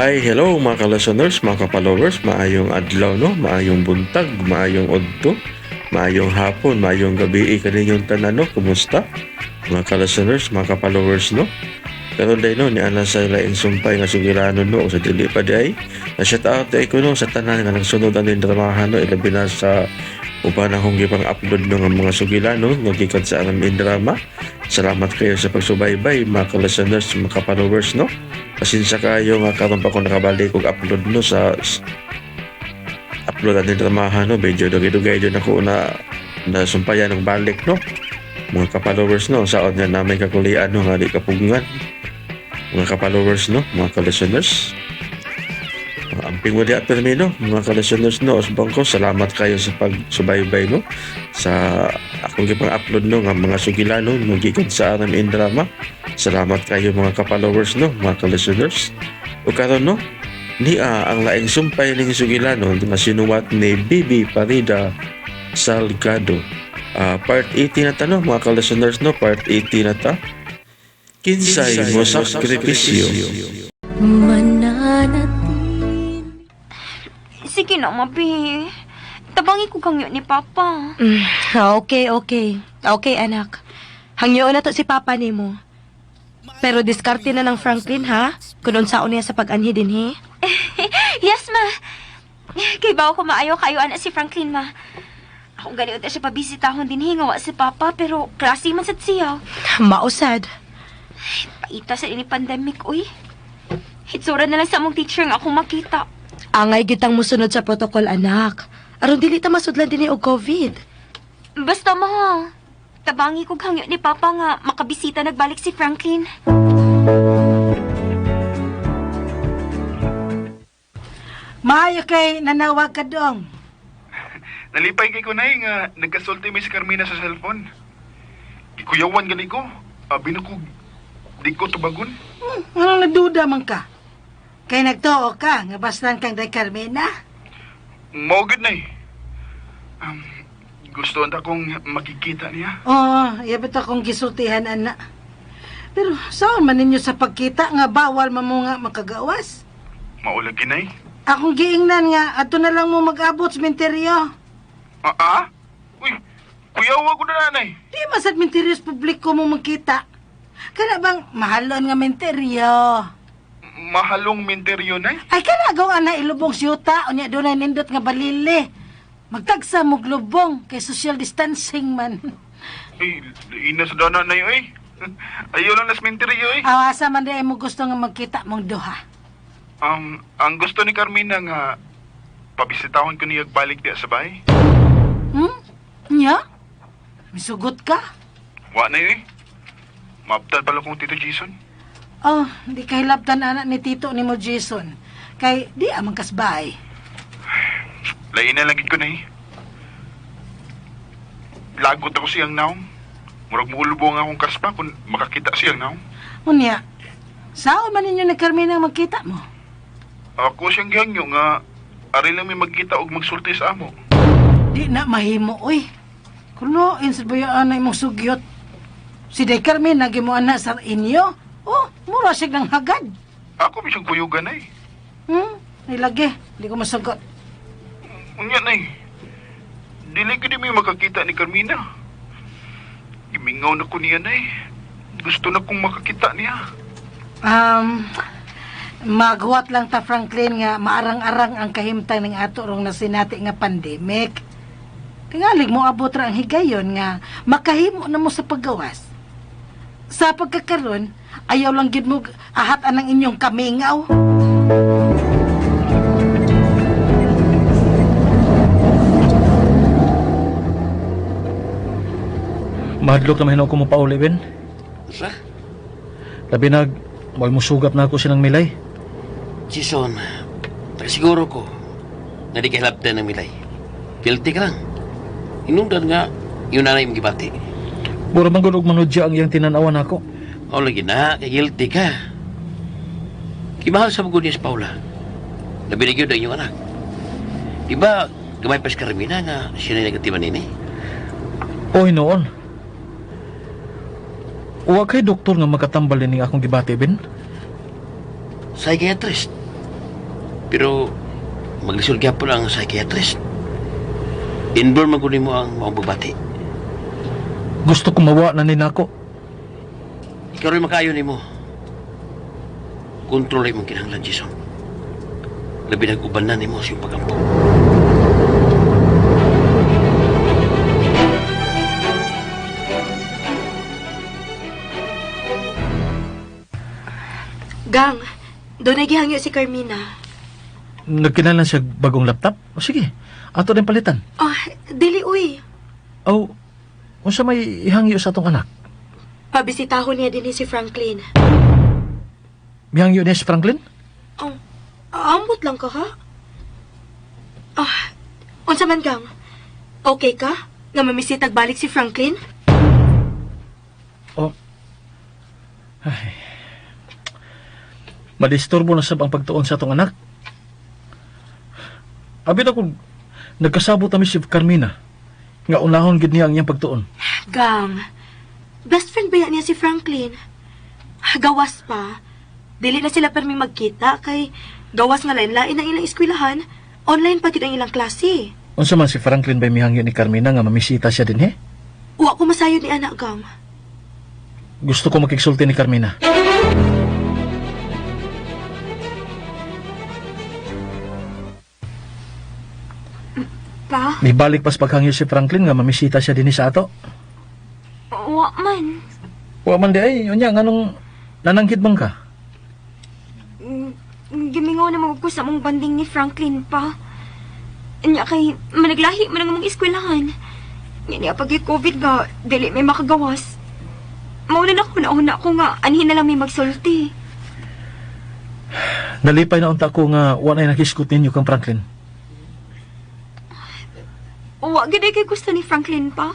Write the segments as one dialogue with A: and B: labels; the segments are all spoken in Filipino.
A: Ay, hello mga ka-listeners, mga ka-followers, maayong adlaw, no? Maayong buntag, maayong odto, maayong hapon, maayong gabi, kaninyong tanan, no? Kumusta? Mga ka-listeners, mga ka-followers, no? Karon day no, ni ana sa laing sumpay nga sugiranon no, sa dili pa day. Na shout out day ko no, sa tanan nga nagsunod ang dramahan no, ilabi na sa uban akong gipang upload no, nga mga sugilan no, nga gikan sa aming drama. Salamat kayo sa pagsubaybay, mga ka-listeners, mga ka-followers, no? Pasensya kayo nga karon pa ko nakabalik og upload no sa upload ang dramahan no, medyo dugay-dugay dyan ako na sumpayan ng balik no. Mga ka-followers no, saon nga na may kakulian no, nga di kapugngan. Mga ka-followers no, mga ka-listeners. Amping mo di at no, mga ka-listeners no, usbang ko, salamat kayo sa pagsubaybay no, sa akong gipang upload no, nga mga sugilan no, gikan sa aming drama. Salamat kayo mga ka-followers no, mga ka-listeners. O karon no, ang laing sumpay ning sugilan no, nga sinuwat ni Bibi Parida Salgado. Part 80 na ta no, mga ka-listeners no, part 80 na ta. Kinsay mo sakripisyo.
B: Mananatin.
C: Sige na, mabi. Tabangi ko kang yun ni Papa.
B: Okay. Okay, anak. Hangyoon na to si Papa ni mo. Pero diskarte na ng Franklin, ha? Kung unsaon niya sa pag-anhi din, he?
C: Yes, ma. Kay bawa ko maayo kayo ana si Franklin, ma. Ako ganiyon siya pabisitahon din hingawa si Papa, pero klase man sad siya.
B: Mausad.
C: Paita sa ini pandemic, uy. Hitsura na lang sa among teacher nga akong makita.
B: Angay gitang musunod sa protocol, anak. Aron dili ta masudlan din og COVID.
C: Basta, ma. Tabangi ko hangyo ni Papa nga makabisita nagbalik si Franklin.
D: Maayo kay nanawag ka dong.
E: Nalipay kay ko na nga nagkasulti mi si Carmina sa cellphone. Gikuyawan gani ko. Binukog di ko tubagon.
D: Anong nagduda man ka? Kay nagtuo ka, nga bastan kang day Carmena.
E: Mogod na eh. Gusto na akong makikita niya.
D: Oo, yabit akong gisultihan, anak. Pero saan man ninyo sa pagkita nga bawal man mo nga makagawas?
E: Maulag ginay.
D: Akong giingnan nga, ato na lang mo mag-abot sa menteryo.
E: Uy, kuyawa ko na nanay.
D: Di masad menteryo sa publiko mo magkita. Kana bang mahalon nga menteryo?
E: Mahalong menteryo na
D: Ay kana gaw ana ilubong siyuta, unya doon ay nindot nga balili. Magtagsa mo glubong kay social distancing man.
E: Ay, inas dana na yun eh. Ayaw lang na sa menteryo eh.
D: Awasa man di mo gusto nga magkita mong duha.
E: Ang gusto ni Carmina nga pabisitahon ko niya balik diya sa bahay.
D: Nya? Misugot ka?
E: Wa na yun eh. Maabtan pala kong Tito Jason.
D: Oh, di kay labtan anak ni Tito ni mo Jason. Kay di amang kasbay.
E: Lain na lagid ko na eh. Lagot ako siyang naong. Murag mulubong akong kaspa kung makakita siyang naong.
D: Unya, saan man ninyo ni Carmina magkita mo?
E: Ako siyang gihangyo nga ari lang may magkita og magsulti sa amo.
D: Di na mahimo, oy. Kuloin sa bayaan na imong sugyot. Si Day Carmina gimuan na sa inyo. Oh, mura siya ng hagad.
E: Ako bisang kuyugan na eh.
D: Nilagi, di ko masagot.
E: Unya na eh. Dili ko di may makakita ni Carmina. Gimingaw na ko niya na eh. Gusto na kong makakita niya.
D: Maghuwat lang ta Franklin nga maarang-arang ang kahimtang ng ato rong nasinati nga pandemic. Tingalig mo abot ra ang higayon nga makahimo na mo sa paggawas. Sa pagkakaroon, ayaw lang gid mo ahat anang inyong kamingaw.
F: Mahadlok naman ako mo pauli, Ben.
G: Sa?
F: Labi may musugap na ako silang milay.
G: Jason, siguro ko na di kahalaptan ng milay. Guilty ka lang. Inundan nga, yun na yung gibati.
F: Mura man gunog manudya ang iyang tinanawan ako.
G: O lagi na, guilty ka. Kimahal sa mga niya si Paula. Nabinigyo na inyong anak. Di ba, gamay pa si Carmina nga siya na negatiban nini?
F: Oy, noon. Huwag kay doktor nga makatambal din akong gibati, Ben.
G: Psychiatrist. Pero maglisod gyapon ang psychiatrist. Inborn magunin mo ang maong bubati.
F: Gusto ko mawa na ninako.
G: Ikaw rin makayo ni mo. Kontrolin mong kinahanglan, Jason. Labi nag-uban na ni mo sa iyong pagampo.
B: Gang, doon ay gihangyo si Carmina.
F: Nagkinalan siya bagong laptop? O sige, ato rin palitan.
B: Ah, dili uy.
F: O, kung sa may ihangyo sa atong anak,
B: Pabisitahon niya din si Franklin.
F: mihangyo niya si Franklin?
B: Oh, ambot lang ka ha? Ah, unsa man gang? Okay ka? Nga mamisitag balik si Franklin?
F: O, ay, madisturbo na sab ang pagtuon sa atong anak. Abi na kung nagkasabot kami si Carmina, nga unahon gid niya ang iyang pagtuon.
B: Gang, best friend ba yan niya si Franklin? Gawas pa. Dili na sila perming magkita kay gawas nga lain-lain ang ilang eskwelahan. Online pa gid ang ilang klase.
F: Unsa man si Franklin bay mihangyo ni Carmina nga mamisita siya dinhi?
B: Wa ko masayod ni anak gang.
F: Gusto ko makigsulti ni Carmina.
C: Pa,
F: May balik pas paghangyo si Franklin nga mamisita siya dinhi sa ato.
C: wa man.
F: Wa man di ay, unya nganong nananghid man ka?
C: Gimingaw na ko sa mong banding ni Franklin pa. Nya kay managlahi man ang mong eskwelahan. Nga pag COVID nga, dili may makagawas. Mauna na ko nauna ko nga, anhin na lang may magsulti.
F: Nalipay na unta ko nga wa na nakiskot ninyo kang Franklin.
C: Wa gid kay gusto ni Franklin pa.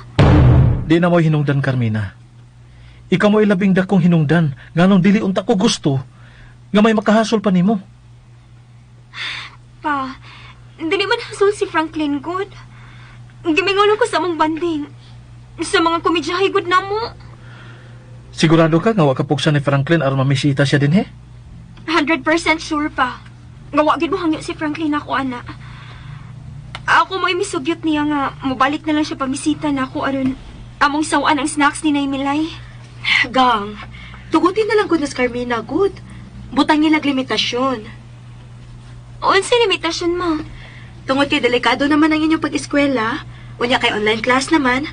F: Di na mo hinungdan, Carmina. Ikaw mo ilabing dakong hinungdan, nganong dili unta ko gusto nga may makahasol pa nimo.
C: Pa, dili man hasol si Franklin good. Gimingaw ko sa mong banding. Sa mga komedyahe good na mo.
F: Sigurado ka nga wa kapugsa ni Franklin aron mamisita siya dinhi?
C: 100% sure pa. Nga wa gid mo hangyo si Franklin ako, ana. Ako mo imisugyot niya nga, mubalik na lang siya pamisita na ako aron among sawan ang snacks ni Nay Milay.
B: Gang, tugutin na lang gud na si Carmina good. Butang nilag limitasyon.
C: Unsa limitasyon mo?
B: Tungod kay delikado naman ang inyong pag-eskwela, unya kay online class naman,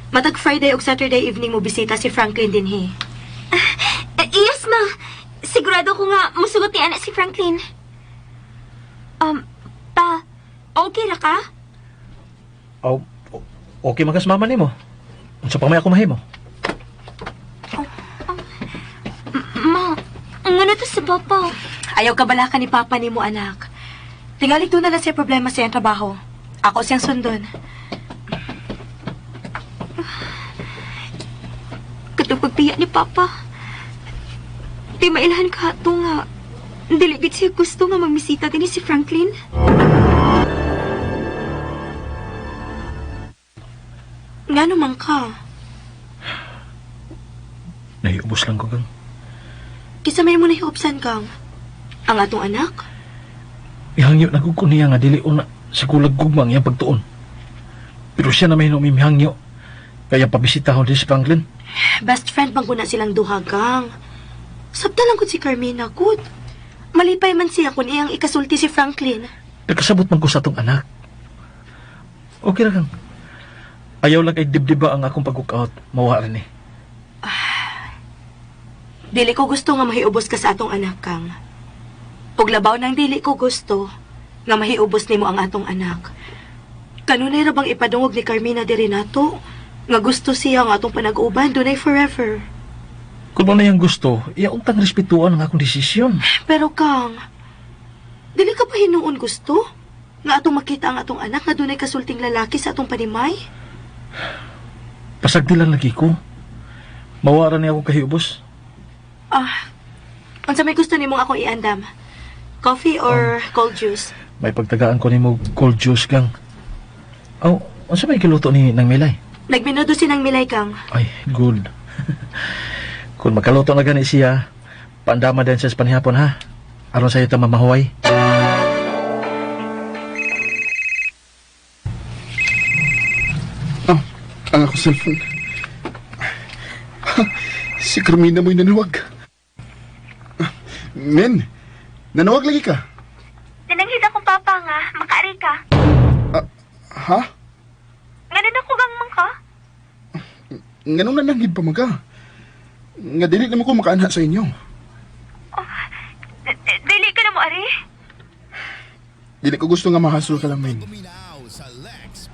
B: matag Friday ug Saturday evening mo bisita si Franklin dinhi.
C: Yes, ma. Sigurado ko nga musugot ni anak si Franklin. Pa, okay ra ka?
F: Oh, okay magas mama nimo. Unsa pa may ako mahimo?
C: Ma, ano to sa papa?
B: Ayaw ka bala ka ni Papa ni mo, anak. Tingali to na lang siya problema sa iyang trabaho. Ako siyang sundon.
C: Katong pagtiya ni Papa. Di mailahan ka ito nga. Dili gid siya gusto nga mamisita din si Franklin.
B: Nga naman ka.
F: Naiubos lang ko kang.
B: Kisa may mo nahiupsan kang. Ang atong anak?
F: Ihangyo na ko niya nga dili una sa kulag gugmang iyang pagtuon. Pero siya na may numimihangyo. Kaya pabisitahon din si Franklin.
B: Best friend bang kuna silang duha kang. Sabta lang ko si Carmina, good. Malipay man siya kung iyang ikasulti si Franklin.
F: Nagkasabot man ko sa atong anak. Okay ra kang. Ayaw lang kay dibdiba ang akong pag-out. Mawa rin eh.
B: Dili ko gusto nga mahiubos ka sa atong anak kang. Ug labaw nang dili ko gusto nga mahiubos nimo ang atong anak. Kanunay ra bang ipadungog ni Carmina diri nato nga gusto siya nga atong panag-uban dunay forever.
F: Kung mo na yung gusto, iauntang respetuan ang akong desisyon.
B: Pero kang, dili ka pa hinuon gusto nga atong makita ang atong anak nga dunay kasulting lalaki sa atong panimay?
F: Pasagdilan lagi ko. Mawara niya akong kahiubos.
B: Unsa may gusto nimong akong iandam? Coffee or cold juice?
F: May pagtagaan ko ni mo cold juice kang. Oh, unsa may kiluto ni nang Milay?
B: Nagminudo sinang milay kang.
F: Ay, good. Kung makaluto na gani siya, paandama din siya sa panihapon ha. Aron sa'yo ito mamahuway.
E: Ang ako cellphone. Si Carmina mo'y nanawag. Men, nanawag lagi ka?
C: Nananghid akong papa nga, makaari ka.
E: Ha?
C: Ngayon ako gangmang ka?
E: Nganong nananghid pa maga? Nga dili naman ko makaanha sa inyo.
C: Dili ka na mo, Ari.
E: Dili ko gusto nga mahasol ka lang, men.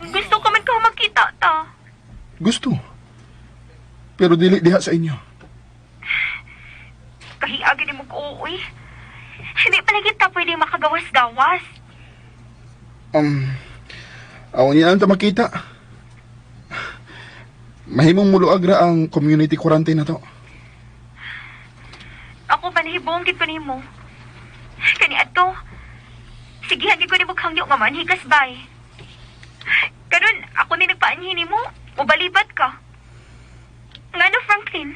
C: Gusto ko man ka magkita ta.
E: Gusto. Pero dili diha sa inyo.
C: Kahiagin ni mo ko, uy. Hindi pa na kita pwede makagawas-gawas.
E: Awan niya ang makita. Mahimong muluag ra ang community quarantine na to.
C: Ako pa nahibongkit ko ni mo. Kani ato. Sige, hindi ko ni maghangyo nga man, hikas bay. Karon ako ni nagpaanhin ni mo, ubalibat ka. Nga no, Franklin?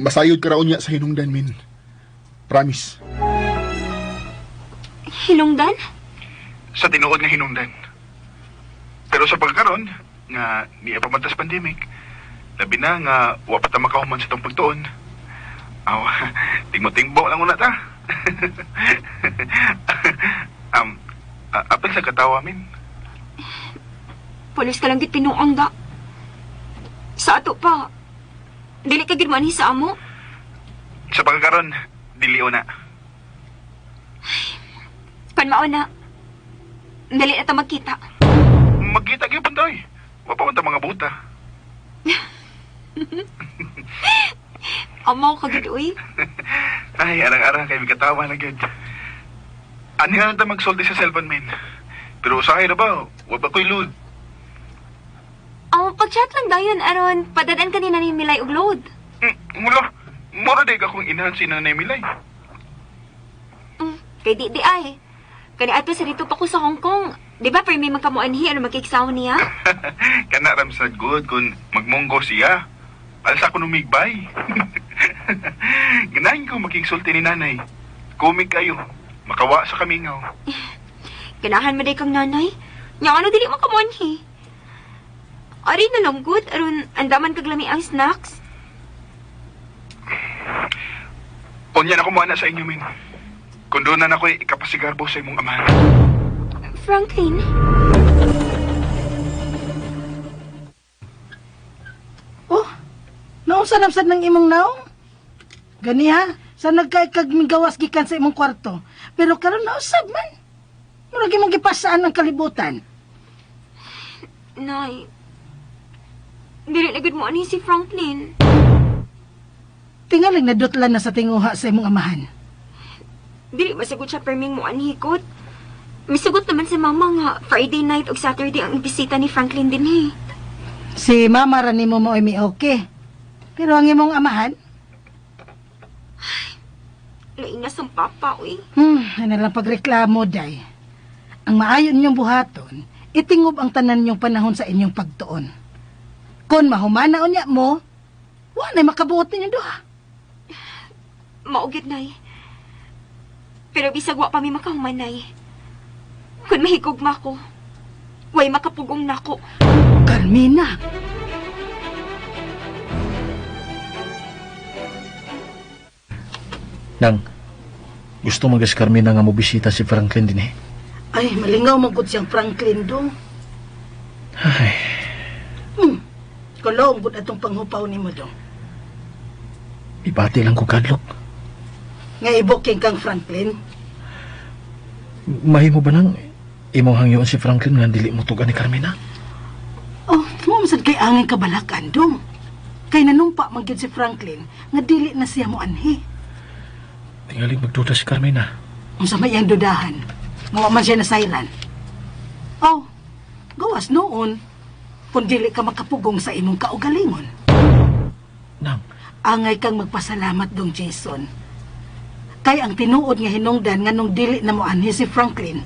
E: Masayod ka raon niya sa hinungdan, min. Promise.
C: Hinungdan?
E: Sa tinuod nga hinungdan. Pero sa pagkaron, nga niya pamantas pandemic, labi na nga wapat na makahuman sa itong pagtuon. Aw, tingmo-tingbo lang una ta. Apil sa katawa, min.
C: Polis ka lang git pinuang da. Sa ato pa, dili ka ginman sa amo.
E: Sa pagkaron, dili na.
C: Kan mao na. Dali na ta magkita.
E: Magkita kayo pantoy. Wapa man ta mga buta.
C: Amaw ka gid uy.
E: Ay, arang-arang kayo katawa na gyud. Ani nga ta magsulti sa cellphone, min. Pero usahay na ba? Wapa ko'y load.
C: Pag-chat lang dayon aron padadan kanina ni Milay og load.
E: Mula, mura day akong inahan si Nanay Milay.
C: Kay di ay. Kani ato sa dito pa ko sa Hong Kong. Di ba per may magkamuanhi ano magkiksaw niya?
E: Kana ram sa good kung magmunggo siya. Alsa ko numigbay. Ganahin ko magkiksulti ni Nanay. Kumig kayo. Makawa sa kamingaw.
C: Ganahan mo day kang nanay. Nya ano dili makamuanhi? Ari na lang good aron andaman kag lami ang snacks.
E: Unyan ako muna sa inyo, min. Kung doon na ako'y ikapasigarbo sa imong amahan.
C: Franklin?
D: Oh, naunsan-amsan ng imong naong? Gani ha, sa nagkaikag gawas gikan sa imong kwarto. Pero karon nausab man. Murag imong gipasaan ang kalibutan.
C: Nay, dili na gud mo ani si Franklin.
D: Tingaling nadutlan na sa tinguha sa imong amahan.
C: Dili masagot siya perming mo anhikot. Misugot naman si mama nga Friday night o Saturday ang bisita ni Franklin din eh.
D: Si mama rani mo mo'y mi okay. Pero ang imong amahan,
C: Lain na sa papa, uy.
D: ano lang pagreklamo, day. Ang maayon niyong buhaton, itingob ang tanan niyong panahon sa inyong pagtuon. Kung mahumana unya mo, wala makabuot ninyo doha.
C: Maugid, nay. Pero bisag wa pa mi makahumanay. Kung mahigugma ko, way makapugong nako.
D: Carmina!
F: Nang, gusto magas Carmina nga mo bisita si Franklin din eh.
D: Ay, malingaw magkot siyang Franklin dong.
F: Ay,
D: Kalaong gud atong panghupaw ni mo dong.
F: ibati lang ko kadlok.
D: Nga ibuking kang Franklin.
F: Mahimo ba nang imong hangyoon si Franklin nga dili mo tugan ni Carmina?
D: Oh, mo masad kay angin kabalakan dong. Kay nanumpa man gyud si Franklin nga dili na siya mo anhi.
F: Tingali magduda si Carmina.
D: Unsa may iyang dudahan? Nga wa man siya nasayran. Oh, gawas noon. Kung dili ka makapugong sa imong kaugalingon.
F: Nang,
D: Angay kang magpasalamat dong Jason. Kay ang tinuod nga hinungdan nga nung dili na mo anhi si Franklin.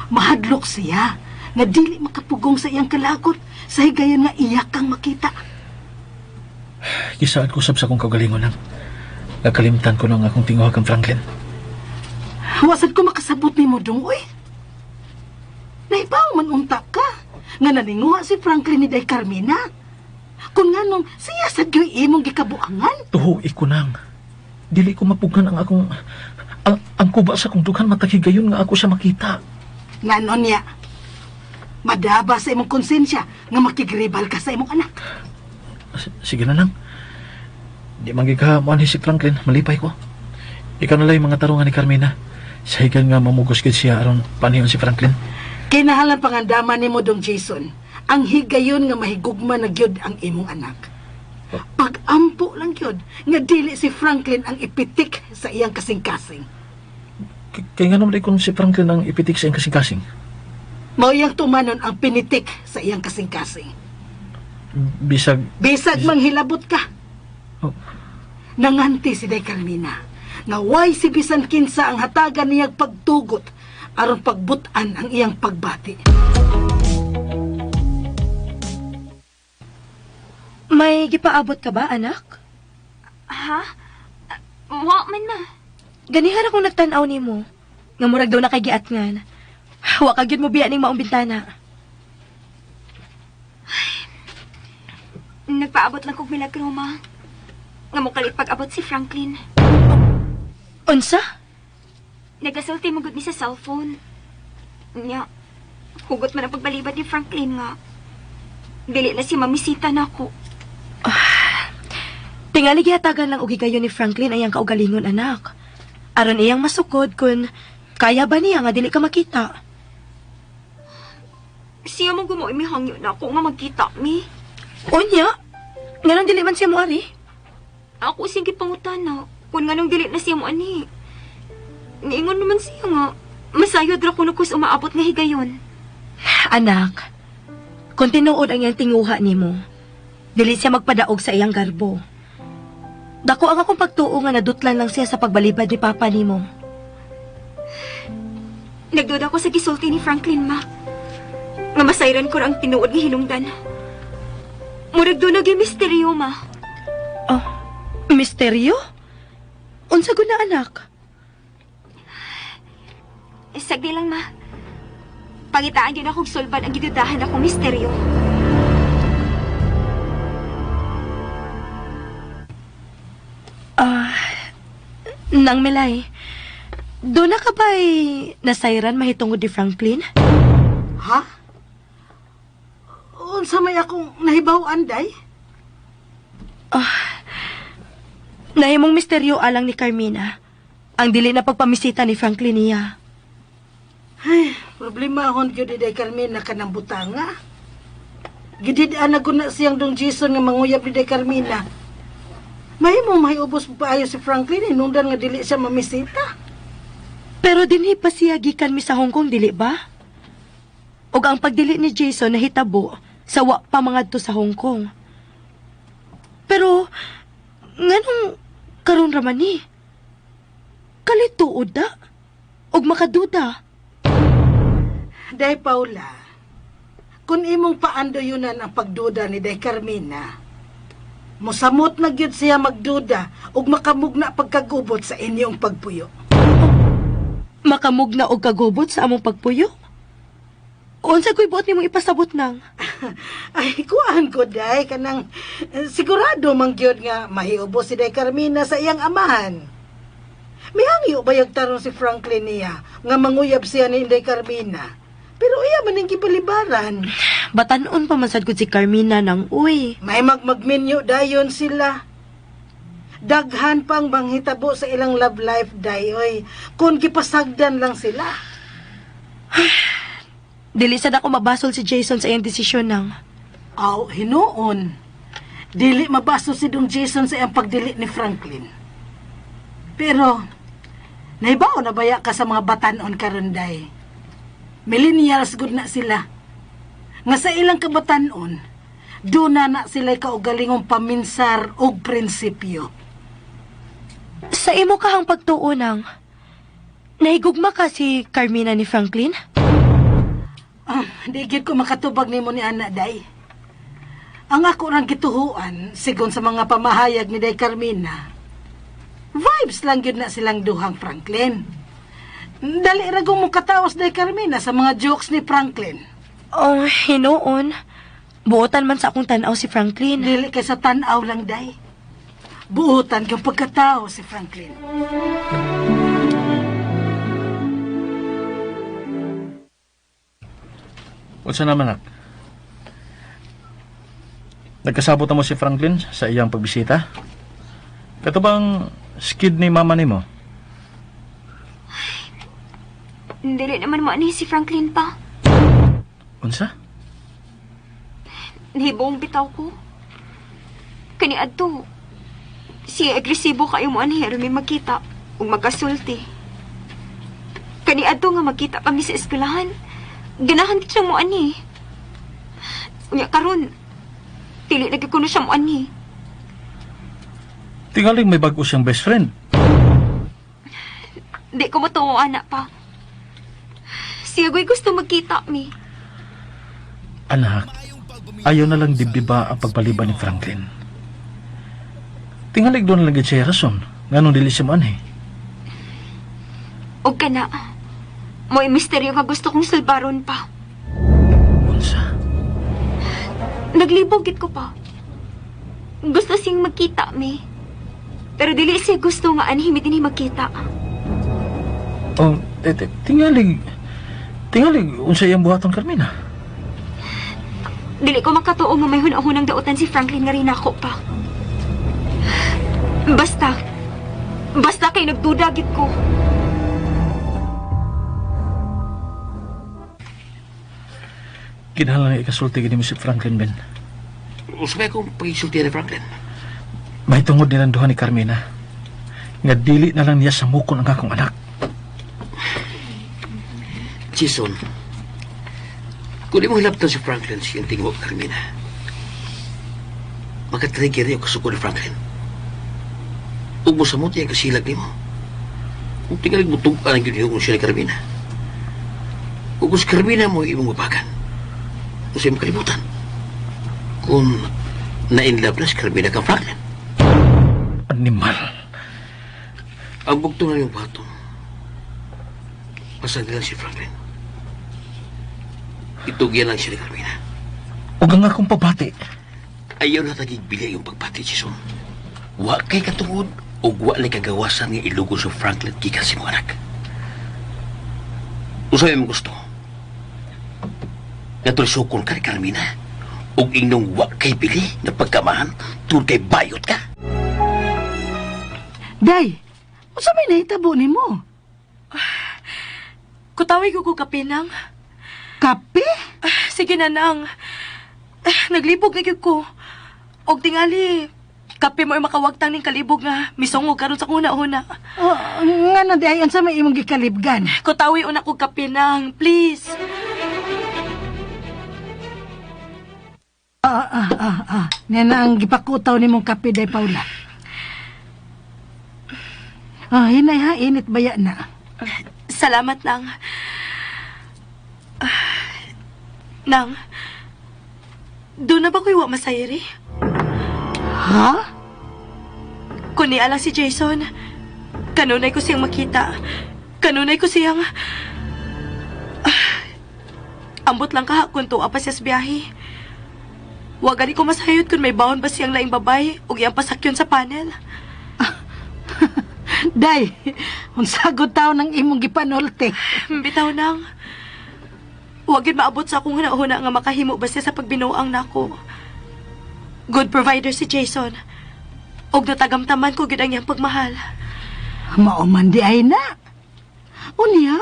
D: Mahadlok siya nga dili makapugong sa iyang kalagot sa higayon nga iyak kang makita.
F: kisaan ko sab sa kong kagalingon nang. Nagkalimtan ko nang akong tinguha kang Franklin.
D: Wasad ko makasabot ni mo dong, uy. Naibaw man unta ka. nga naninguha si Franklin ni Day Carmina. Kung nga nung siya sa imong gikabuangan.
F: Tuho, ikunang. Dili ko mapugan ang akong... Ang kuba sa kong dughan matakigayon nga ako siya makita.
D: Nga nun niya, madaba sa imong konsensya nga makigribal ka sa imong anak.
F: Sige na lang. Di mangi ka mo si Franklin, malipay ko. Ikaw na lang yung mga tarungan ni Carmina. Sa higan nga mamugos gid siya aron paniyon si Franklin.
D: Kinahalan pangandaman ni mo dong Jason, ang higayon nga mahigugma na gyud ang imong anak. Pag-ampo lang gyud nga dili si Franklin ang ipitik sa iyang kasing-kasing.
F: Kaya nga naman kung si Franklin ang ipitik sa iyang kasing-kasing.
D: Mao iyang tumanon ang pinitik sa iyang kasing-kasing. Bisag manghilabot ka.
F: Oh.
D: Nanganti si Day Carmina nga way si bisan kinsa ang hatagan niyang pagtugot aron pagbutan ang iyang pagbati.
B: May gipaabot ka ba, anak?
C: Ha? Wa man ma.
B: Ganihan akong nagtanaw ni mo. Nga murag daw na kay giatngan. Wa ka gyud mo biya ning maong bintana.
C: Nagpaabot lang kog milagro, ma. Nga mo kalit pag-abot si Franklin.
B: Unsa?
C: Nagasulti mo gud ni sa cellphone. Nya, hugot man ang pagbalibad ni Franklin nga. Dili na si mamisita na ako.
B: Tingali gihatagan lang ugi kayo ni Franklin ayang kaugalingon, anak. Aron iyang masukod kun kaya ba niya nga dili ka makita.
C: Siya mong gumo imihangyo na ako nga magkita mi.
B: Unya? Nganong dili man siya mo ari?
C: Ako sige pangutana. Kung nga nung dili na siya mo ani. Niingon naman siya nga. Masayod ra kuno kus umaabot nga higayon.
B: Anak, kung tinuod ang iyang tinguha nimo, dili siya magpadaog sa iyang garbo. Dako ang akong pagtuo nga nadutlan lang siya sa pagbalibad ni Papa nimo.
C: Nagduda ko sa gisulti ni Franklin, ma. Nga masayran ko ang tinuod nga hinungdan. Murag doon naging misteryo, ma.
B: Oh, misteryo? Unsa gud na, anak?
C: Sagdi lang, ma. Pangitaan yun akong sulban ang gidudahan akong misteryo.
B: Nang Melay, doon na ka ba'y nasayran mahitungod ni Franklin?
D: Ha? Unsa may akong nahibaw-an, Day?
B: Nahimong misteryo alang ni Carmina ang dili na pagpamisita ni Franklin niya.
D: Ay, problema hon gyud Day Carmina kanang butanga. Gididaan na guna siyang dong Jason nga manguyab ni Day Carmina. Mahimong mahiubos paayo si Franklin hinungdan nga dili siya mamisita.
B: Pero dinhi pa siya gikan mi sa Hong Kong, dili ba? Og ang pagdili ni Jason nahitabo sa wa pa mangadto sa Hong Kong. Pero nganong karon ra man ni? Kalituod da og makaduda.
D: Day Paula, kung imong paandoyunan ang pagduda ni Day Carmina, mosamot na gyud siya magduda ug makamugna pagkagubot sa inyong pagpuyo.
B: Makamugna og kagubot sa among pagpuyo? Unsa ko'y buot nimong ipasabot nang?
D: Ay, kuhaan ko, Day, kanang sigurado man gyud nga mahiubos si Day Carmina sa iyang amahan. Mihangyo ba yung tarong si Franklin niya nga manguyab siya ni Day Carmina? Pero iya man ang gipalibaran.
B: Batanon pa man sad gud si Carmina nang uy.
D: May magminyo dayon sila. Daghan pang manghitabo sa ilang love life, Day, oy. Kung gipasagdan lang sila.
B: Dili sad ako mabasol si Jason sa iyang desisyon nang.
D: Aw, hinuon. Dili mabaso si Dong Jason sa iyang pagdili ni Franklin. Pero, naibaw na baya ka sa mga batanon karon, Day. Millennials good na sila. Nga sa ilang kabatanon, doon na sila'y kaugalingong paminsar o prinsipyo.
B: Sa imo kahang pagtuo nang, nahigugma ka si Carmina ni Franklin?
D: Di gid ko makatubag nimo ni Ana, Day. Ang ako rang gituhuan, sigon sa mga pamahayag ni Day Carmina, vibes lang yun na silang duhang Franklin. Dali ragong mong katawas Day Carmina sa mga jokes ni Franklin.
B: Oh, hinoon. Buotan man sa akong tanaw si Franklin.
D: Dili ka sa tanaw lang, day. Buutan kang pagkatao si Franklin.
F: Unsa naman, nak? Nagkasabot na mo si Franklin sa iyang pagbisita? Kato bang skid ni mama nimo?
C: Dili naman mo ani si Franklin pa.
F: Unsa?
C: Nahibong bitaw ko. Kani adto. Siya agresibo kayo mo ani aron may magkita ug magkasulti. Kani adto nga magkita pa mi sa eskwelahan. Ganahan gid siya mo ani. Unya karon dili lagi kuno siya mo ani.
F: Tingaling may bago siyang best friend.
C: Di ko matuo anak pa. Siya go'y gusto magkita mi.
F: Anak, ayaw na lang dibdiba ang pagpaliban ni Franklin. Tingalig doon lang siya rason. Nganong dili siya man eh.
C: Og kana. Mo'y misteryo nga gusto kong salbaron pa.
F: Unsa?
C: Naglibog gid ko pa. Gusto sing magkita mi. Pero dili siya gusto nga anhimi dinhi magkita.
F: Oh, tingalig unsa iyang buhaton, Carmina?
C: Dili ko makatuo nga may hunahunang dautan si Franklin nga rin ako pa. Basta kay nagduda gid ko.
F: Kinahanglan nga ikasulti gid mo si Franklin, Ben.
G: Usabay kong pagisulti ni Franklin.
F: May tungod nilang duha ni Carmina. Nga dili na lang niya samukon ang akong anak.
G: Jason, kung di mo hilaptan si Franklin sa iyong tingin mo, Carmina, makatrigger niya kasuko ni Franklin. Huwag mo samot yung kasilag ni mo. Kung tingalig mo tungkan ang ginihong siya ni Carmina. Huwag mo si Carmina mo imong mabagan. Kung sa'yo makalimutan. Kung na-inlove na si Carmina kang Franklin.
F: Animal.
G: Ang bugto na yung batong. Pasag lang si Franklin. Itugyan lang siya ni Carmina.
F: Huwag ang akong pabati.
G: Ayaw na tagigbilya yung pagbati, Jason. Wa kay katungod o wa na kagawasan nga ilugon sa Franklin gikan si mga anak. Usay mo gusto. Nga tulisukon ka ni Carmina o inyong wa kay bili na pagkamahan tungod kay bayot ka.
D: Day, unsa may nahitabo nimo?
B: Kutawig ko kapinang.
D: Kape?
B: Sige na nang. Naglibog na gyud ko. Og tingali, kape mo makawagtang ning kalibog nga misungog karon sa una-una.
D: Oh, nga na day, unsa may imong gikalibgan?
B: Kutawi una ko kapinang, please.
D: Nga na ang gipakutaw nimong kape, day Paula. Hinay ha, init baya na.
B: Salamat, Nang. Nang, doon na ba ko'y wa masayri?
D: Ha?
B: Kung nialang si Jason, kanunay ko siyang makita. Kanunay ko siyang... ambot lang kahapon tuwa pa siya sa biyahe. Wagani ko masayod kung may baon ba siyang laing babay o iyang pasakyon sa panel.
D: Day, unsagod tao ng imong gipanulti.
B: Bitaw nang. Wagin maabot sa akong huna-huna nga makahimo ba siya sa pagbinuang nako. Good provider si Jason. Og natagamtaman ko gid ang iyang pagmahal.
D: Mauman di ay na. Unya,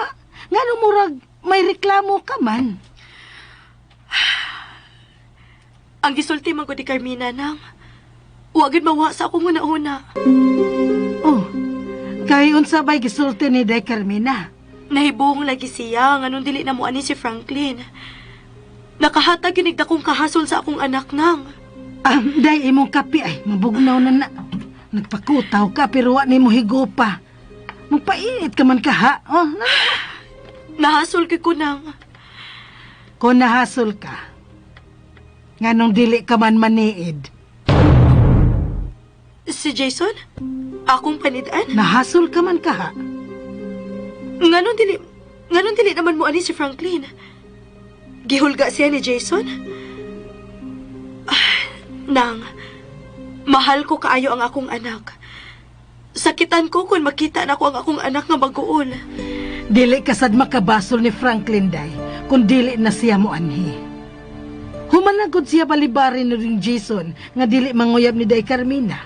D: nga murag may reklamo ka man.
B: Ang gisulti man ko di Carmina nang. Wagin mawa sa akong huna-huna.
D: Oh, kay unsa bay gisulti ni Day Carmina?
B: Nahibong lagi siya nga nung dili na mo ani si Franklin. Nakahatag ginigda kong kahasol sa akong anak nang.
D: Day imong kape ay mabugnaw na na. Nagpakutaw ka pero wa nimo higupa. Magpainit ka man ka ha. Oh,
B: Nahasol kay ko nang.
D: kung nahasol ka, nganong dili ka man maniid.
B: Si Jason? Akong panidaan?
D: Nahasol ka man ka ha.
B: Nganon dili naman mo ani si Franklin. Gihulga siya ni Jason? Nang, mahal ko kaayo ang akong anak. Sakitan ko kung makita na ko ang akong anak nga mag-uol.
D: Dili kasad makabasol ni Franklin day, kung dili na siya mo anhi. Humanagod siya balibarin ni ring Jason nga dili manguyab ni day Carmina.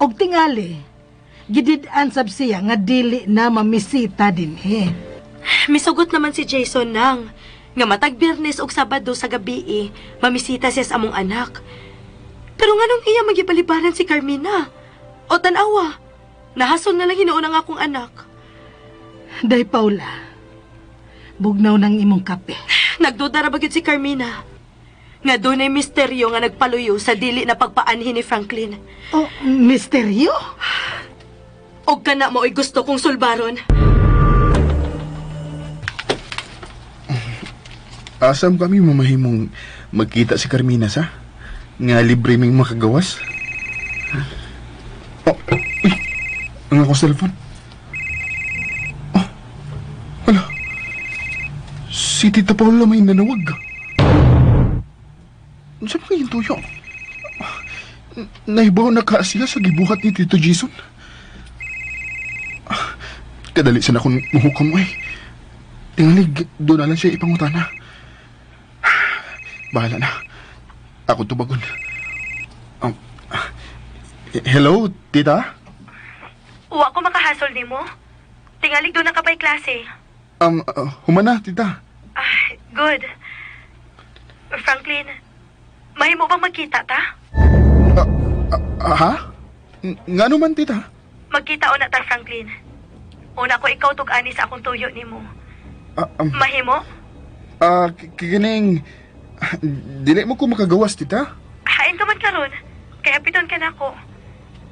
D: Og tingali, gidid-an sab siya nga dili na mamisita dinhi.
B: Misugot naman si Jason nang, nga matag Biyernes og Sabado sa gabi mamisita siya sa among anak. Pero nganong iya magibalibaran si Carmina? O tanawa, nahasol na lang hinuon ang akong anak.
D: Day Paula, bugnaw ng imong kape.
B: Nagduda ra ba gyud si Carmina? Nga dunay misteryo nga nagpaluyo sa dili na pagpaanhin ni Franklin.
D: Oh, misteryo?
B: Og kana mo ay gusto kong sulbaron.
E: Asam kami mamahimong magkita si Carmina sa? Nga libre ming makagawas? Oh, uy! Ang akong cellphone. Oh, wala. Si Tita Paula may nanawag. Saan ba kayong tuyo? Naibaw na ka siya sa gibuhat ni Tito Jason. Kadali sa na akong muhukam mo eh. Tingalig, doon na lang siya ipangutana. Bahala na. Ako tubagon. Hello, tita?
B: Wa ko makahasol nimo. Tingalig doon na kapay klase.
E: Humana, tita.
B: Good. Franklin, mahimo bang magkita ta?
E: Ha? Nga naman, tita?
B: Magkita o na ta, Franklin. Una ko ikaw tug-ani sa akong tuyo nimo. Mahimo?
E: Kikining... Dili mo ko makagawas, tita?
B: Hain ka man karon. Kaya piton ka na ko.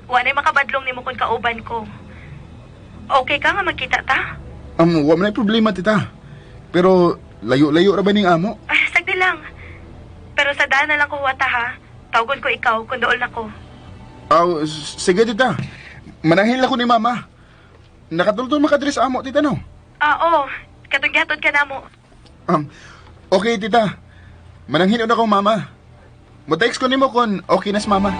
B: Wanay makabadlong nimo kung kauban ko. Okay ka nga magkita ta?
E: Wa man problema, tita. Pero layo-layo ra ba ning amo?
B: Sagdi lang. Pero sa daan na lang ko huwata ha. Tawgon ko ikaw kung dool na ko.
E: Sige, tita. Manahil ako ni mama. Nakatultol makadres amo, tita, no?
B: Oo. Katong-gatod ka na mo.
E: Okay, tita. Mananghin na ko, mama. Mo-text ko nimo kung okay na si mama.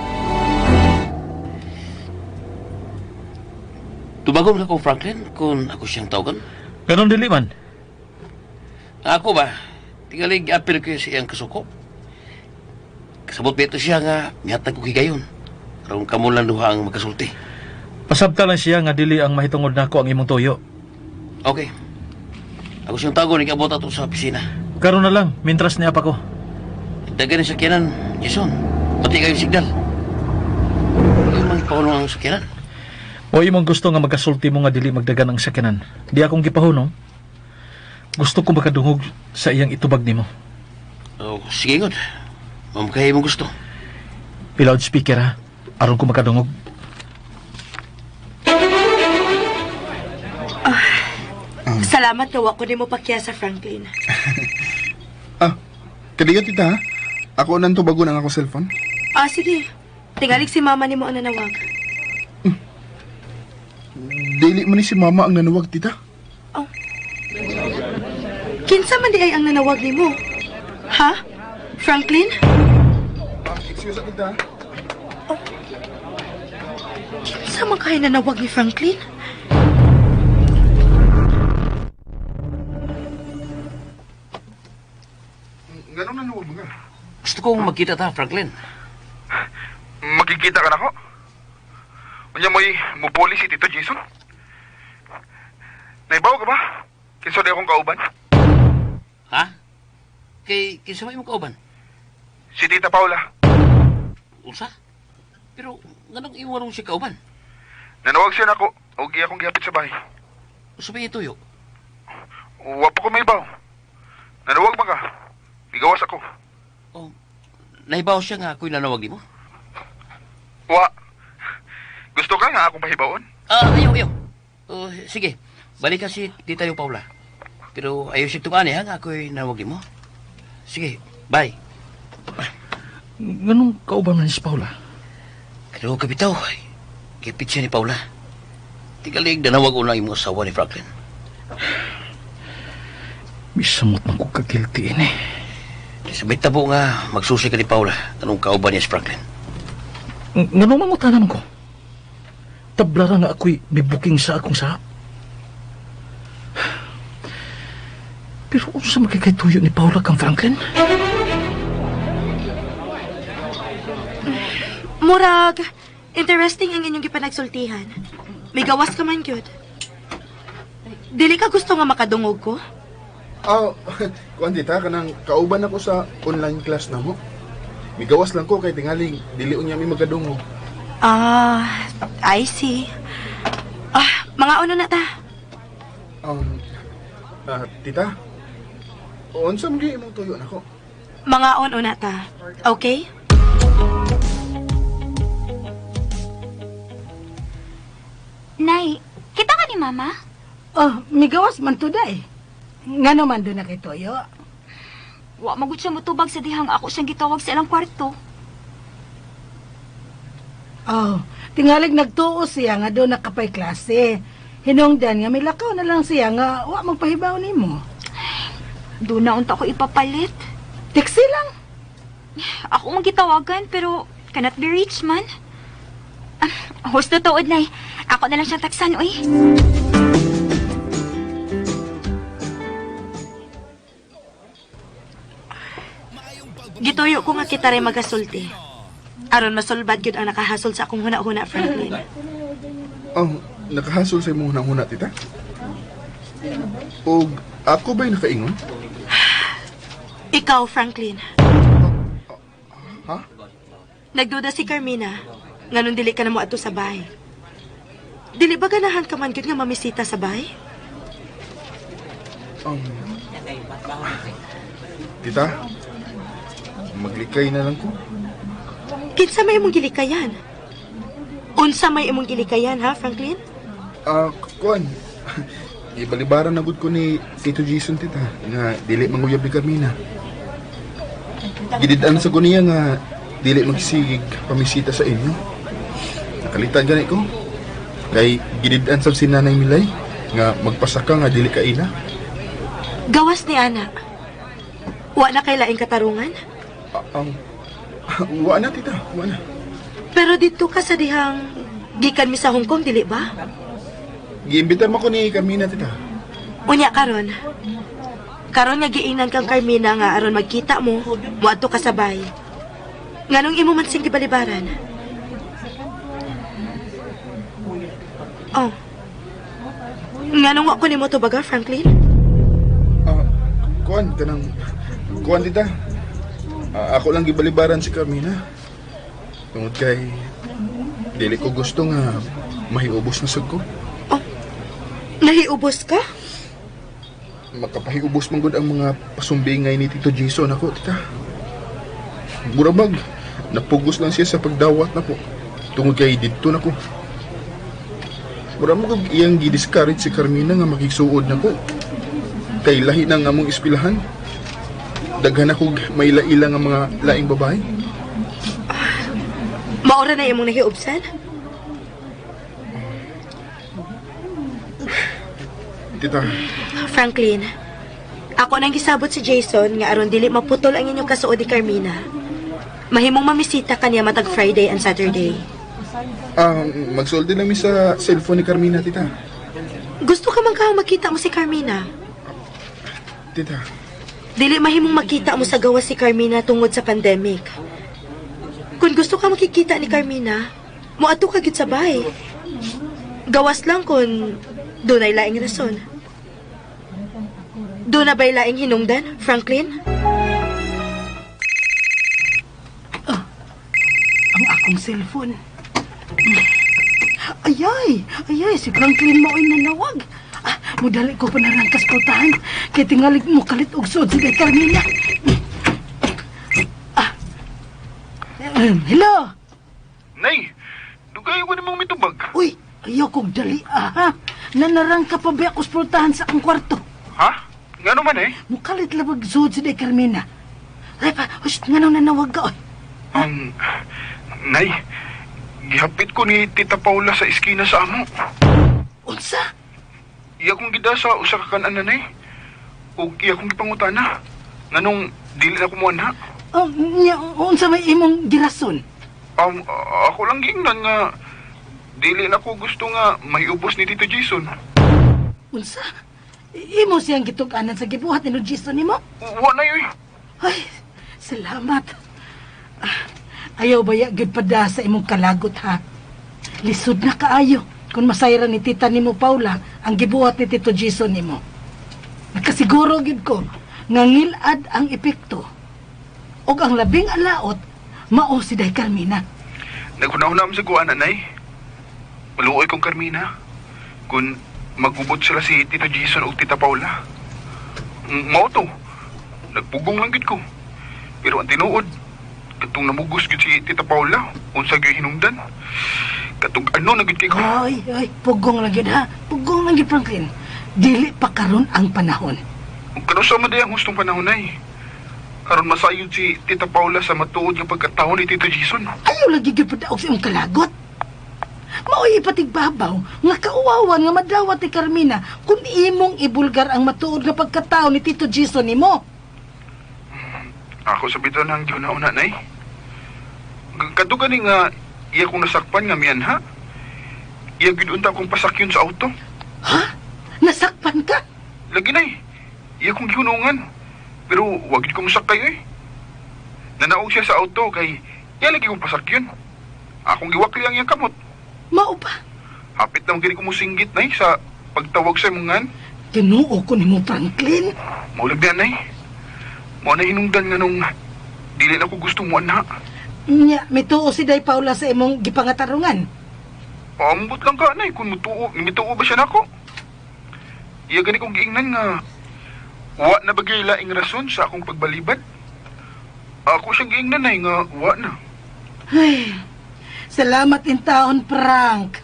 G: Tubagon ka ko, Franklin, kung ako siyang tawagan.
F: Ganon dili man.
G: Ako ba? Tingalig apil ko sa iyang kasuko. Kasabot beto siya nga, miyatag ko higayon. Karong kamo lang duha ang magkasulti.
F: Pasabta lang siya nga dili ang mahitungod nako ang imong tuyo.
G: Okay. Ako siyang tawagon, ikabot ato sa opisina.
F: Karon na lang, mintras ni apa ko.
G: Dagan ang sakyanan, Jason. Pati kayo signal. Yung mga pahunong ang sakyanan.
F: O imong gusto nga magkasulti mo nga dili magdagan ang sakyanan. Di akong gipahunong. Gusto ko makadungog sa iyang itubag nimo.
G: Oh, sige ngod. Mamkaya mo gusto.
F: I-loudspeaker ha. Aron ko makadungog.
B: Salamat nga wa ko nimo pakya sa Franklin.
E: Kadiya, tita, ha? Ako nang tubagon ang ako cellphone.
B: Sige. Tingalig si mama nimo ang nanawag.
E: Dili man ni si mama ang nanawag, tita.
B: Kinsa man di ay ang nanawag nimo? Ha? Franklin?
E: Excuse me, tita.
B: Kinsa man kaya nanawag ni Franklin?
E: Ganun nanawag mo nga.
G: Gusto kong magkita ta, Franklin.
E: Magkikita ka na ko? Unya mo'y mupuli si Tito Jason? Naibaw ka ba? Kinso di akong kauban?
G: Ha? Kinsa may mong kauban?
E: Si Tita Paula.
G: Unsa? Pero, ganang iwarong siya kauban?
E: Nanawag siya na ko. O akong gihapit sa bahay.
G: Gusto ba ituyo?
E: Wa pa ko may baw. Nanawag ba ka? Bigawas ako.
G: Oh, nahibaw siya nga ako'y nanawag di mo?
E: Wa. Gusto ka nga akong pahibawon?
G: Ayaw. Sige, balik ka si Tita yung Paula. Pero ayaw siya tukani ha nga ako'y nanawag di mo. Sige, bye.
F: Ganong kauban man si Paula?
G: Pero kapitaw, kipit siya ni Paula. Tigalig nanawag una yung asawa ni Franklin.
F: Misamot man ko kagilti ini.
G: Sabay tabo nga, magsusi ka ni Paula. Anong kauban niya si Franklin?
F: Nga nung mangutanan ko. Tablara nga ako'y bibuking sa akong sahap. Pero kung sa magkakaytuyo ni Paula kang Franklin?
B: Murag, interesting ang inyong gipanagsultihan. May gawas ka man, gyud. Dili ka gusto nga makadungog ko?
E: Kuan tita, kanang kauban ako sa online class na mo. Migawas lang ko kay tingaling dili unya mi magadungog.
B: I see. Mga ano na ta?
E: Tita, unsa man gyud imong tuyo nako?
B: Mga on na ta. Okay?
C: Nay, kita ka ni Mama?
D: Oh, migawas man to day. Nga naman doon na kay Toyo.
C: Wa magud siya mutubag sa dihang ako siyang gitawag sa ilang kwarto.
D: Oh, tingalig nagtuo siya nga doon nakapay klase. Hinungdan nga milakaw na lang siya nga wa magpahibaw nimo.
C: Doon na unta ko ipapalit.
D: Teksi lang.
C: Ako magitawagan pero cannot be reached man. Host na tuod, Nay. Ako na lang siyang taksan, uy.
B: Gituyo ko nga kita rin magasulti. Aron masulbad gyud ang nakahasol sa akong huna-huna, Franklin.
E: Nakahasol sa imong hunang-huna tita? O ako ba'y nakaingon?
B: Ikaw, Franklin.
E: Ha?
B: Nagduda si Carmina. Nganon dili ka na mo ato sa bahay. Dili ba ganahan ka man gyud nga mamisita sa bahay?
E: Tita, maglikay na lang ko.
B: Kinsa may imong gilikayan? Unsa may imong gilikayan, ha, Franklin?
E: Kuan. Ibalibaran na gud ko ni Tito Jason tita nga dili manguyab ni Carmina. Gididaan sa kuniya nga dili magsigig pamisita sa inyo. Nakalitan gani ko. Kay gididaan sa sinanay Milay nga magpasaka nga dili kaila.
B: Gawas ni Ana. Wa na kay laing katarungan?
E: Wa na tita, wa na.
B: Pero dito ka sa dihang gikan mi sa Hong Kong, dili ba?
E: Giimbitar mo ko ni Carmina tita.
B: Unya karon. Karon nga giingnan kang Carmina nga aron magkita mo, muadto ka sa bahay. Nganong imo man sing gibalibaran? Oh. Nganong wa ko nimo tubaga, Franklin?
E: Kuan tita. Ako lang gibalibaran si Carmina. Tungod kay dili ko gusto nga mahiubos na sad ko.
B: Nahiubos ka?
E: Makapahiubos man gud ang mga pasumbingay ni Tito Jason ako, tita. Burabag, napugos lang siya sa pagdawat na po. Tungod kay didto na ko. Burabag iyang gidiscourage si Carmina nga makigsuod na ko. Kay lahi na nga mong ispilahan. Daghan ako may laila nga mga laing babae.
B: Maura na imong nahiubsan?
E: Tita,
B: Franklin, ako nang gisabot si Jason nga aron dili maputol ang inyong kasuod ni Carmina. Mahimong mamisita kaniya matag Friday and Saturday.
E: magsulti lang mi sa cellphone ni Carmina, tita.
B: Gusto ka man ka makita mo si Carmina?
E: Tita,
B: Dili mahimong makita mo sa gawas si Carmina tungod sa pandemic. Kung gusto ka makikita ni Carmina, muadto ka gid sa bahay. Gawas lang kung dunay laing rason. Doon na ba'y laing hinungdan, Franklin?
D: Ang akong cellphone. Ayay, si Franklin mo ay nanawag. Mudali ko pa narangkas putahan. Kaya tingalig mo kalit og sod si Carmina. Hello?
E: Nay, dugay ko namang mitubag.
D: Uy, ayaw kong dali ha. Nanarang ka pa ba ako sa putahan sa akong kwarto?
E: Ha? Nga naman eh?
D: Mukalit labag sod si Carmina. Ay pa, nga nang nanawag ka, oy.
E: Nay, gihapit ko ni Tita Paula sa iskina sa amo.
D: Unsa?
E: Iya kong gida sa usa ka kanan, nay. O iya kong gipangutana. Nganong dili na kumuha na.
D: Nya, unsa may imong girason?
E: Ako lang gingnan nga dili na ko gusto nga maiubos ni Tito Jason.
D: Unsa? Imo siyang gitug-anan sa gibuhat ni Jason nimo?
E: Wa na yoy.
D: Ay, salamat. Ayaw baya gid pada sa imong kalagot ha. Lisod na kaayo kung masayra ni tita nimo Paula ang gibuhat ni Tito Jason nimo. Nakasiguro gid ko nga ngilad ang epekto. Og ang labing alaot mao si Day Carmina.
E: Naghunahuna sa kuha nanay. Maluoy kong Carmina. Kung magubot sila si Tito Jason o Tita Paula. Mao to. Nagpugong lang gid ko. Pero ang tinuod, katong namugos gid si Tita Paula, unsa gyud hinungdan. Katong ano na gid kay ko.
D: Ay, pugong lang yun ha. Pugong lang yun, Franklin. Dili pa karon ang panahon.
E: Kung kano sa maday ang hustong panahon ay. Karon masayod si Tita Paula sa matuod nga pagkataon ni Tito Jason.
D: Ayaw lagi yun padaog sa imong kalagot. Maoy ipatigbabaw nga kauwawan nga madawat ni Carmina kung imong ibulgar ang matuod nga pagkatao ni Tito Jason nimo.
E: Ako sa biton ang giuna-una nay. Kadugan ni nga iya kong nasakpan nga miyan ha. Iya gid unta kong pasakyon sa auto.
D: Ha? Nasakpan ka?
E: Lagi nay. Iya kong giunungan. Pero wag gid ko masakay eh. Nanaog siya sa auto kay iya lagi kong pasakyon. Akong giwakli ang iyang kamot.
D: Mao pa.
E: Hapit na gini ko musinggit nay sa pagtawag sa imongan.
D: Tinuo ko nimo, Franklin.
E: Maulag na nay. Mao na hinungdan nga nung dili na ko gusto mo na.
D: Nya, may tuo si Day Paula sa imong gipangatarungan.
E: Paambot lang ka nay kung mituo ba siya nako. Iya gani kong giingnan nga wa na bagay laing rason sa akong pagbalibad. Ako siyang giingnan nay nga wa na.
D: Ay, salamat in taon, Frank.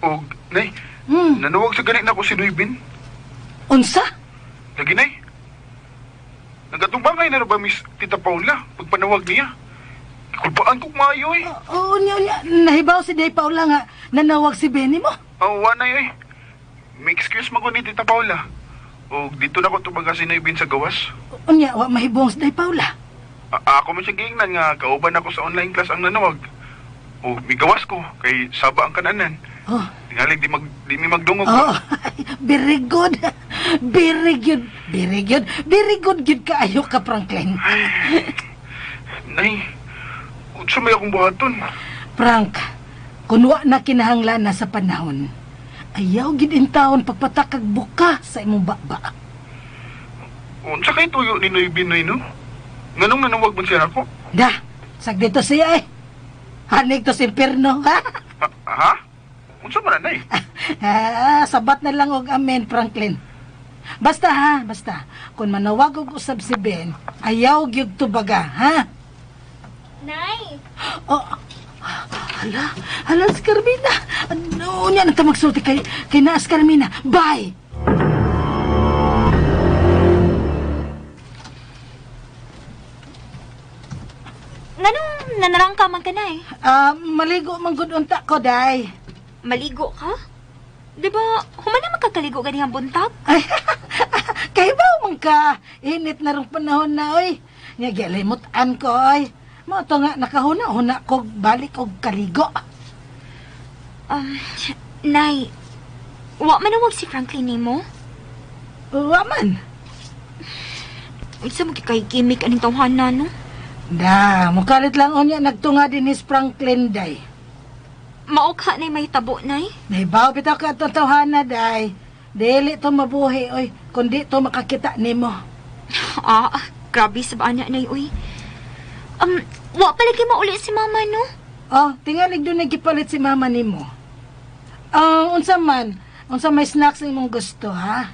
E: O, nay, nanawag sa ganit na ko si Nuybin.
D: Unsa?
E: Lagi, nay. Nagatumbangay na ba, Miss Tita Paula, pagpanawag niya? Ikulpaan ko maayo eh.
D: Oo, nya, nahibaw si Day Paula nga nanawag si Benny mo.
E: Wa na eh. May excuse mo ni Tita Paula. O, dito na ko tumaga si Nuybin sa gawas.
D: Unya, wa mahibong si Day Paula.
E: Ako man siya giingnan nga, kauban ako sa online class ang nanawag. O, may gawas ko, kay Saba ang kananan.
D: Oh.
E: Tingalig, di mi magdungog.
D: Oh, very good. Very good. Very good. Very good gid kaayo ka, Franklin.
E: Nay, unsa may akong buhaton?
D: Frank, kung wa na kinahanglan na sa panahon, ayaw gid in taon pagpatakag buka sa imong baba.
E: Unsa kay tuyo ni Nuybin Nay, no? Nganong nanawag man siya ako?
D: Da, sagdito siya eh. Hanig to sa impyerno, ha?
E: Ha? Unsa man na, Nay?
D: Sabat na lang og amen, Franklin. Basta ha, basta. Kung manawag og usab si Ben, ayaw gyud tubaga, ha?
C: Nay!
D: Oh, hala si Carmina. Ano niya nagta magsulti kay naas Carmina. Bye!
C: Nganong nanarang ka man ka, Nay?
D: Maligo man gud unta ko, day.
C: Maligo ka? Di ba, human na magkakaligo ganihang buntag?
D: Ay, kay ba man ka? Init na rong panahon na, oy. Nga gilimutan ko, oy. Mo to nga nakahuna-huna ko balik og kaligo.
C: Nay, wa manawag si Franklin nimo?
D: Wa man.
C: Isa mo kay gimmick aning tawhanan, no?
D: Da, mukalit lang unya nagtunga din ni Franklin, day.
C: Maukha na may tabo, Nay?
D: Nahibaw bitaw ka itong tawhana, day. Dili to mabuhi, oy. Kundi to makakita nimo.
C: Grabe sa bana, Nay, uy. Wa palagi mauli si Mama, no?
D: Oh, tingalig doon nagipalit si mama nimo. Unsa man? Unsa may snacks imong gusto, ha?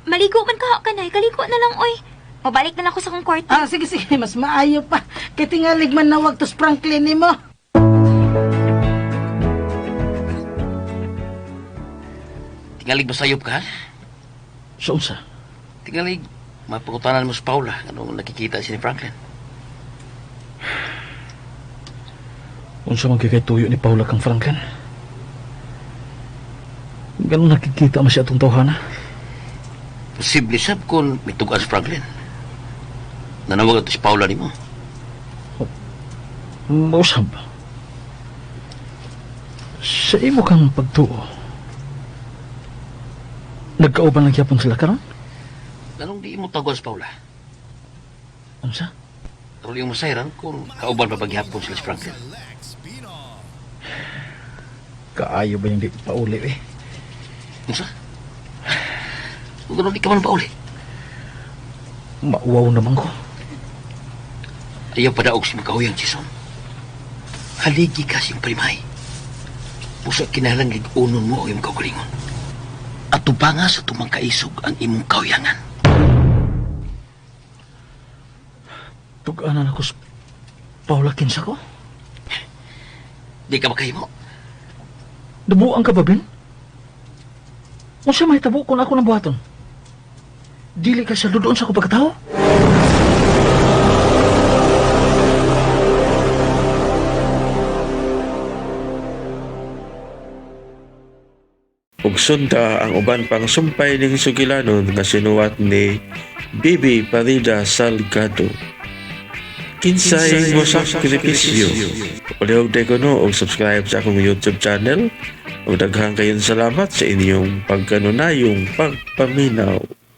C: Maligo man ka, Nay. Kaligo na lang, uy. Mabalik na lang ako sa kong kwarto.
D: Sige, mas maayo pa. Kay tingalig man nawag tos Franklin nimo.
G: Tingalig ba sayop ka?
F: Sa unsa?
G: Tingalig, mapagutanan mo sa Paula anong nakikita si ni Franklin.
F: Unsa man kay tuyo ni Paula kang Franklin? Ganun nakikita man siya atong tawhana.
G: Posible sab kung may tugas Franklin. Nanawag ito si Paula ni mo.
F: Mausap. Sa imo kang pagtuo, nagkauban lang yapon sila karon?
G: Anong di mo tugas Paula?
F: Ano sa?
G: Pero yung masayran kung kauban pa paghihapon sila si Franklin.
F: Kaayo ba yung di pauli eh?
G: Ano sa? Kung gano'n di ka man pauli.
F: Mauwaw naman ko.
G: Ayaw padaog si magkahuyang Jason. Haligi ka siyang primay. Pusa kinalang unon mo o yung kaugalingon. At tubanga sa tumang kaisog ang imong kahuyangan.
F: Tug-anan ako sa Paula Kinsa ko?
G: Di ka makahimo.
F: Dabuang ka ba, Ben? O siya may tabo kung ako ng buhaton? Dili ka siya doon sa ako pagkatao?
A: Ug sunda ang uban pang sumpay ning sugilanon nga sinuwat ni Bibi Parida Salgado. Kinsay mo sakripisyo. Ulihog day ko no og subscribe sa akong YouTube channel. Ug daghang kayong salamat sa inyong pagkanunayong pagpaminaw.